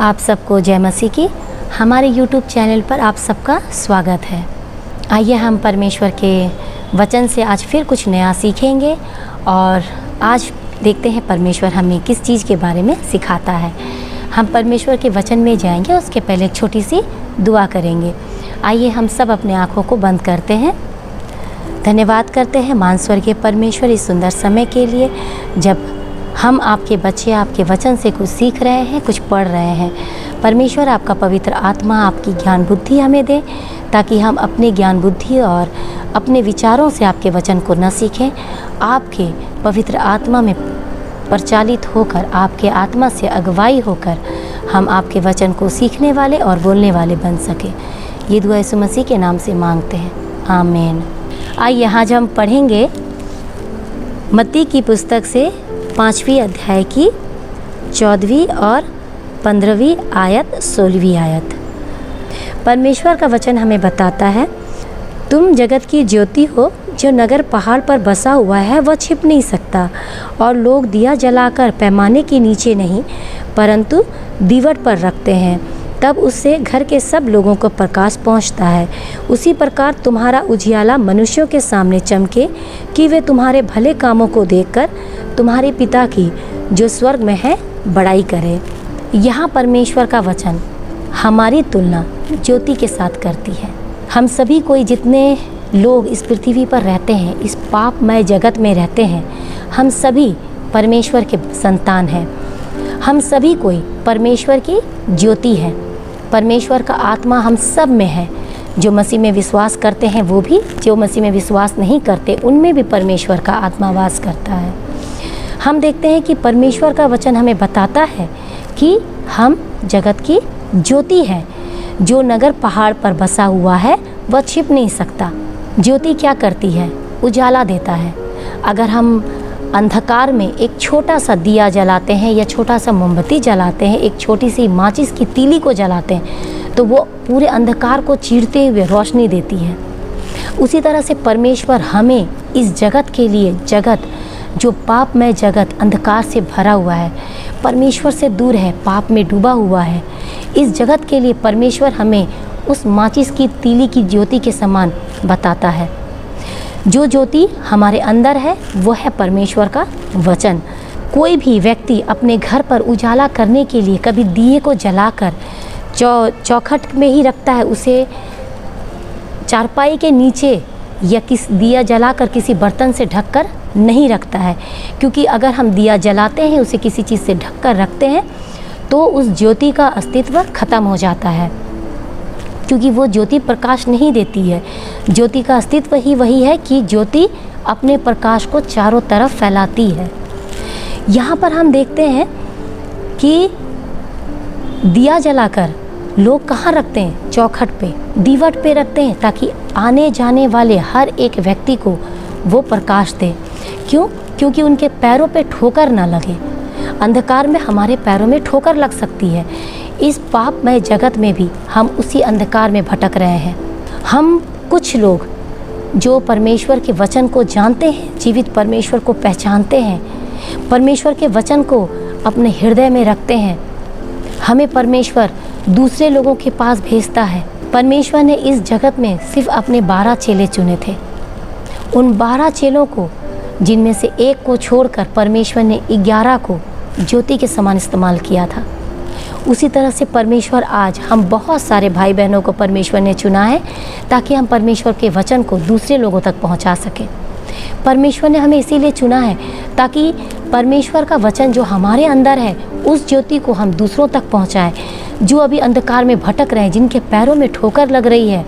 आप सबको जय मसीह की। हमारे YouTube चैनल पर आप सबका स्वागत है। आइए हम परमेश्वर के वचन से आज फिर कुछ नया सीखेंगे और आज देखते हैं परमेश्वर हमें किस चीज़ के बारे में सिखाता है। हम परमेश्वर के वचन में जाएंगे, उसके पहले एक छोटी सी दुआ करेंगे। आइए हम सब अपने आँखों को बंद करते हैं। धन्यवाद करते हैं मान स्वर्गीय परमेश्वर इस सुंदर समय के लिए, जब हम आपके बच्चे आपके वचन से कुछ सीख रहे हैं, कुछ पढ़ रहे हैं। परमेश्वर आपका पवित्र आत्मा आपकी ज्ञान बुद्धि हमें दे, ताकि हम अपने ज्ञान बुद्धि और अपने विचारों से आपके वचन को न सीखें, आपके पवित्र आत्मा में परिचालित होकर, आपके आत्मा से अगुवाई होकर हम आपके वचन को सीखने वाले और बोलने वाले बन सके। ये दुआ यीशु मसीह के नाम से मांगते हैं, आमीन। आइए आज हम पढ़ेंगे मत्ती की पुस्तक से 5वीं अध्याय की 14वीं और 15वीं आयत 16वीं आयत। परमेश्वर का वचन हमें बताता है, तुम जगत की ज्योति हो। जो नगर पहाड़ पर बसा हुआ है वह छिप नहीं सकता, और लोग दिया जलाकर पैमाने के नीचे नहीं परंतु दीवट पर रखते हैं, तब उससे घर के सब लोगों को प्रकाश पहुंचता है। उसी प्रकार तुम्हारा उजियाला मनुष्यों के सामने चमके, कि वे तुम्हारे भले कामों को देखकर तुम्हारे पिता की जो स्वर्ग में है बड़ाई करे। यहाँ परमेश्वर का वचन हमारी तुलना ज्योति के साथ करती है। हम सभी कोई जितने लोग इस पृथ्वी पर रहते हैं, इस पापमय जगत में रहते हैं, हम सभी परमेश्वर के संतान हैं। हम सभी कोई परमेश्वर की ज्योति है। परमेश्वर का आत्मा हम सब में है। जो मसीह में विश्वास करते हैं वो भी, जो मसीह में विश्वास नहीं करते उनमें भी परमेश्वर का आत्मा वास करता है। हम देखते हैं कि परमेश्वर का वचन हमें बताता है कि हम जगत की ज्योति हैं। जो नगर पहाड़ पर बसा हुआ है वह छिप नहीं सकता। ज्योति क्या करती है? उजाला देता है। अगर हम अंधकार में एक छोटा सा दिया जलाते हैं या छोटा सा मोमबत्ती जलाते हैं, एक छोटी सी माचिस की तीली को जलाते हैं, तो वो पूरे अंधकार को चीरते हुए रोशनी देती है। उसी तरह से परमेश्वर हमें इस जगत के लिए, जगत जो पापमय जगत अंधकार से भरा हुआ है, परमेश्वर से दूर है, पाप में डूबा हुआ है, इस जगत के लिए परमेश्वर हमें उस माचिस की तीली की ज्योति के समान बताता है। जो ज्योति हमारे अंदर है वो है परमेश्वर का वचन। कोई भी व्यक्ति अपने घर पर उजाला करने के लिए कभी दिए को जलाकर चौखट में ही रखता है, उसे चारपाई के नीचे या दिया जलाकर किसी बर्तन से ढककर नहीं रखता है, क्योंकि अगर हम दिया जलाते हैं, उसे किसी चीज़ से ढककर रखते हैं, तो उस ज्योति का अस्तित्व खत्म हो जाता है, क्योंकि वो ज्योति प्रकाश नहीं देती है। ज्योति का अस्तित्व ही वही है कि ज्योति अपने प्रकाश को चारों तरफ फैलाती है। यहाँ पर हम देखते हैं कि दिया जलाकर लोग कहाँ रखते हैं? चौखट पे, दीवट पे रखते हैं, ताकि आने जाने वाले हर एक व्यक्ति को वो प्रकाश दे। क्यों? क्योंकि उनके पैरों पे ठोकर ना लगे। अंधकार में हमारे पैरों में ठोकर लग सकती है। इस पापमय जगत में भी हम उसी अंधकार में भटक रहे हैं। हम कुछ लोग जो परमेश्वर के वचन को जानते हैं, जीवित परमेश्वर को पहचानते हैं, परमेश्वर के वचन को अपने हृदय में रखते हैं, हमें परमेश्वर दूसरे लोगों के पास भेजता है। परमेश्वर ने इस जगत में सिर्फ अपने 12 चेले चुने थे। उन 12 चेलों को, जिनमें से एक को छोड़कर परमेश्वर ने 11 को ज्योति के समान इस्तेमाल किया था। उसी तरह से परमेश्वर आज हम बहुत सारे भाई बहनों को परमेश्वर ने चुना है, ताकि हम परमेश्वर के वचन को दूसरे लोगों तक पहुंचा सकें। परमेश्वर ने हमें इसीलिए चुना है ताकि परमेश्वर का वचन जो हमारे अंदर है, उस ज्योति को हम दूसरों तक पहुंचाएं, जो अभी अंधकार में भटक रहे हैं, जिनके पैरों में ठोकर लग रही है,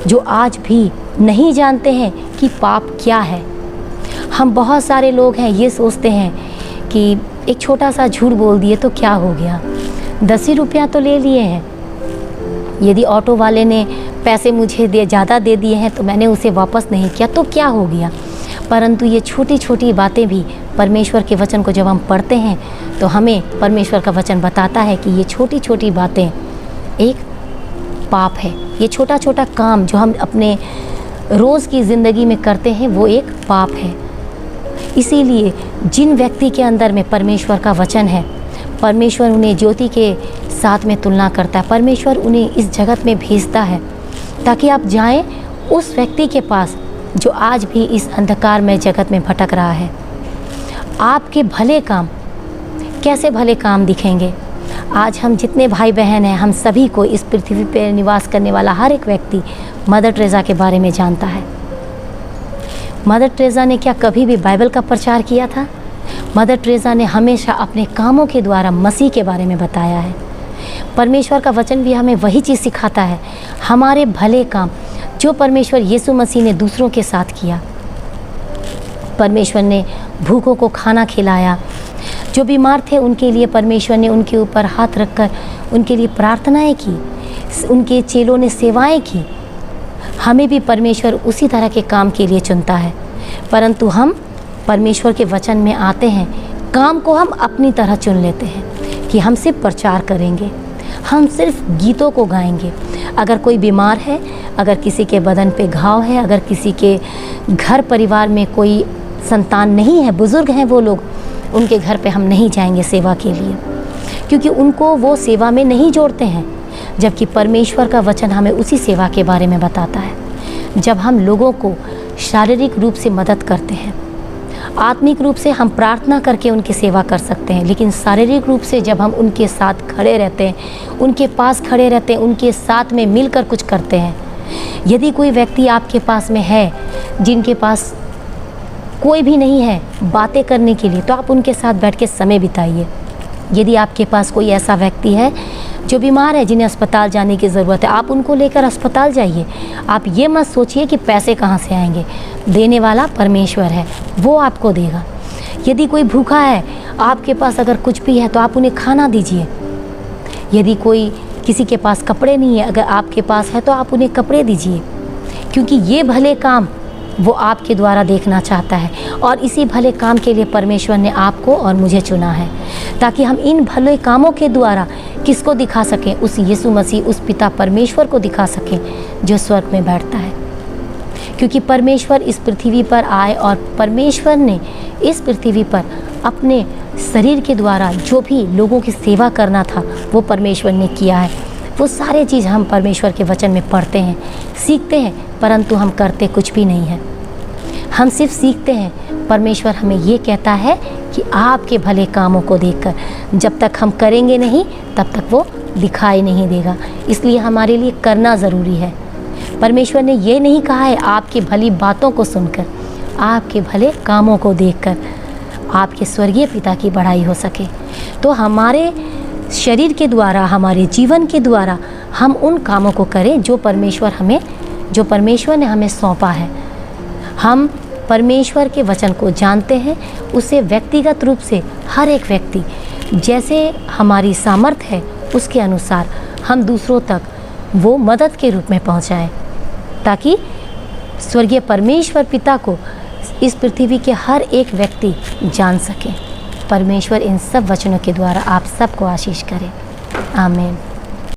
जो आज भी नहीं जानते हैं कि पाप क्या है। हम बहुत सारे लोग हैं, ये सोचते हैं कि एक छोटा सा झूठ बोल दिए तो क्या हो गया, 10 ही रुपया तो ले लिए हैं, यदि ऑटो वाले ने पैसे मुझे ज़्यादा दे दिए हैं तो मैंने उसे वापस नहीं किया तो क्या हो गया। परंतु ये छोटी छोटी बातें भी परमेश्वर के वचन को जब हम पढ़ते हैं तो हमें परमेश्वर का वचन बताता है कि ये छोटी छोटी बातें एक पाप है। ये छोटा छोटा काम जो हम अपने रोज़ की ज़िंदगी में करते हैं वो एक पाप है। इसीलिए जिन व्यक्ति के अंदर में परमेश्वर का वचन है, परमेश्वर उन्हें ज्योति के साथ में तुलना करता है। परमेश्वर उन्हें इस जगत में भेजता है ताकि आप जाएं उस व्यक्ति के पास जो आज भी इस अंधकार में जगत में भटक रहा है। आपके भले काम, कैसे भले काम दिखेंगे? आज हम जितने भाई बहन हैं, हम सभी को इस पृथ्वी पर निवास करने वाला हर एक व्यक्ति मदर टेरेसा के बारे में जानता है। मदर टेरेसा ने क्या कभी भी बाइबल का प्रचार किया था? मदर टेरेसा ने हमेशा अपने कामों के द्वारा मसीह के बारे में बताया है। परमेश्वर का वचन भी हमें वही चीज़ सिखाता है, हमारे भले काम जो परमेश्वर यीशु मसीह ने दूसरों के साथ किया। परमेश्वर ने भूखों को खाना खिलाया, जो बीमार थे उनके लिए परमेश्वर ने उनके ऊपर हाथ रखकर उनके लिए प्रार्थनाएं की, उनके चेलों ने सेवाएं की। हमें भी परमेश्वर उसी तरह के काम के लिए चुनता है, परंतु हम परमेश्वर के वचन में आते हैं, काम को हम अपनी तरह चुन लेते हैं कि हम सिर्फ प्रचार करेंगे, हम सिर्फ गीतों को गाएंगे। अगर कोई बीमार है, अगर किसी के बदन पे घाव है, अगर किसी के घर परिवार में कोई संतान नहीं है, बुज़ुर्ग हैं वो लोग, उनके घर पे हम नहीं जाएंगे सेवा के लिए, क्योंकि उनको वो सेवा में नहीं जोड़ते हैं। जबकि परमेश्वर का वचन हमें उसी सेवा के बारे में बताता है। जब हम लोगों को शारीरिक रूप से मदद करते हैं, आत्मिक रूप से हम प्रार्थना करके उनकी सेवा कर सकते हैं, लेकिन शारीरिक रूप से जब हम उनके साथ खड़े रहते हैं, उनके पास खड़े रहते हैं, उनके साथ में मिलकर कुछ करते हैं। यदि कोई व्यक्ति आपके पास में है जिनके पास कोई भी नहीं है बातें करने के लिए, तो आप उनके साथ बैठ के समय बिताइए। यदि आपके पास कोई ऐसा व्यक्ति है जो बीमार है, जिन्हें अस्पताल जाने की ज़रूरत है, आप उनको लेकर अस्पताल जाइए। आप ये मत सोचिए कि पैसे कहाँ से आएंगे, देने वाला परमेश्वर है, वो आपको देगा। यदि कोई भूखा है, आपके पास अगर कुछ भी है तो आप उन्हें खाना दीजिए। यदि कोई किसी के पास कपड़े नहीं है, अगर आपके पास है तो आप उन्हें कपड़े दीजिए, क्योंकि ये भले काम वो आपके द्वारा देखना चाहता है। और इसी भले काम के लिए परमेश्वर ने आपको और मुझे चुना है, ताकि हम इन भले कामों के द्वारा किसको दिखा सकें? उस यीशु मसीह, उस पिता परमेश्वर को दिखा सकें जो स्वर्ग में बैठता है। क्योंकि परमेश्वर इस पृथ्वी पर आए और परमेश्वर ने इस पृथ्वी पर अपने शरीर के द्वारा जो भी लोगों की सेवा करना था वो परमेश्वर ने किया है। वो सारे चीज़ हम परमेश्वर के वचन में पढ़ते हैं, सीखते हैं, परंतु हम करते कुछ भी नहीं है। हम सिर्फ सीखते हैं। परमेश्वर हमें ये कहता है कि आपके भले कामों को देखकर जब तक हम करेंगे नहीं, तब तक वो दिखाई नहीं देगा। इसलिए हमारे लिए करना ज़रूरी है। परमेश्वर ने ये नहीं कहा है आपकी भली बातों को सुनकर, आपके भले कामों को देखकर आपके स्वर्गीय पिता की बढ़ाई हो सके। तो हमारे शरीर के द्वारा, हमारे जीवन के द्वारा हम उन कामों को करें जो परमेश्वर ने हमें सौंपा है। हम परमेश्वर के वचन को जानते हैं, उसे व्यक्तिगत रूप से हर एक व्यक्ति जैसे हमारी सामर्थ्य है उसके अनुसार हम दूसरों तक वो मदद के रूप में पहुंचाएं, ताकि स्वर्गीय परमेश्वर पिता को इस पृथ्वी के हर एक व्यक्ति जान सके। परमेश्वर इन सब वचनों के द्वारा आप सबको आशीष करे। आमीन।